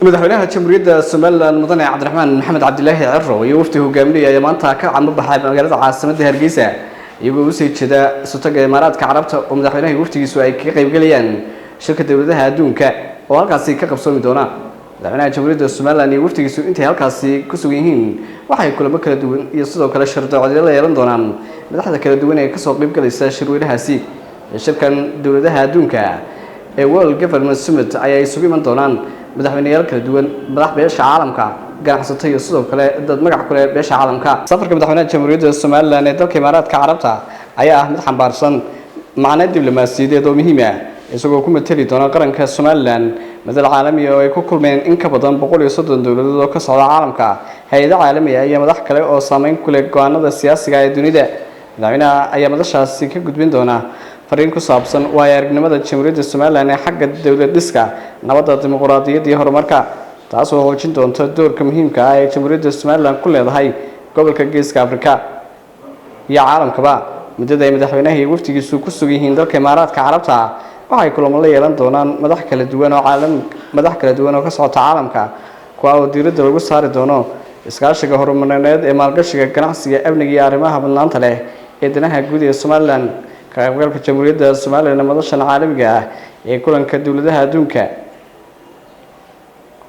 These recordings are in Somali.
madaxweynaha jamhuuriyadda Soomaaliland mudane Cabdiraxmaan Maxamed Cabdilaahi Cirro iyo wafdi hogaamiye ay maanta ka camba baxay magaalada caasimadda Hargeysa iyagoo u soo jeeda sutaga Imaaraadka Carabta oo madaxweynaha waftigiisu ay ka qayb galayaan shirka dawladaha adduunka oo halkaasi ka qabsoomi doona madaxweynaha jamhuuriyadda Soomaaliland iyo waftigiisu intay halkaasi ku sugan yihiin waxay kulamo kala duwan iyo sidoo kale sharci la yeelan doonaan madaxda kala duwan ee ka soo qayb galaysa shirweynahaasi shirkan dawladaha adduunka ee World Government Summit ayay isugu iman doonaan madaxweynayaal kala duwan madax beesha caalamka ganacsato iyo sidoo kale dad magac kale beesha caalamka safarka madaxweynaha jamhuuriyadda Soomaaliland ee dalka Imaaraadka Carabta ayaa mid xambaarsan macna diblomaasiyadeed oo muhiim ah isagoo ku matali doona qaranka Soomaaliland madal caalami oo ay ku kulmeen in ka badan 130 dawladood oo ka socda caalamka hay'adaha caalamiga iyo madax kale oo saameyn ku leh go'aanada siyaasiga ee dunida madaxweynaha ayaa madashaasi ka gudbin doona fariin ku saabsan waayo-aragnimada jamhuuriyadda Soomaaliland ee xagga dawlad dhiska nabadda dimuqraadiyadda iyo horumarka taas oo xoojin doonta doorka muhiimka ah ee jamhuuriyadda Soomaaliland ku leedahay gobolka Geeska Afrika iyo caalamkaba muddada ay madaxweynaha iyo waftigiisu ku sugan yihiin dalka Imaaraadka Carabta waxay kulamo la yeelan doonaan madax kala duwan oo ka socota caalamka kuwa oo diiradda lagu saari doono iskaashiga horumarineed ee maalgashiga ganacsiga amniga iyo arrimaha badnaanta leh ee danaha guud ee Soomaaliland ka qaybgalka jamhuuriyadda Soomaaliland madashan caalamiga ah ee kulanka dawladaha adduunka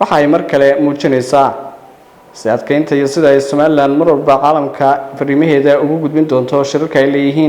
waxay mar kale muujinaysaa si adkeynta iyo sida ay Soomaaliland mar walba caalamka fariimaheeda ugu gudbin doonto shirarka ay leeyihiin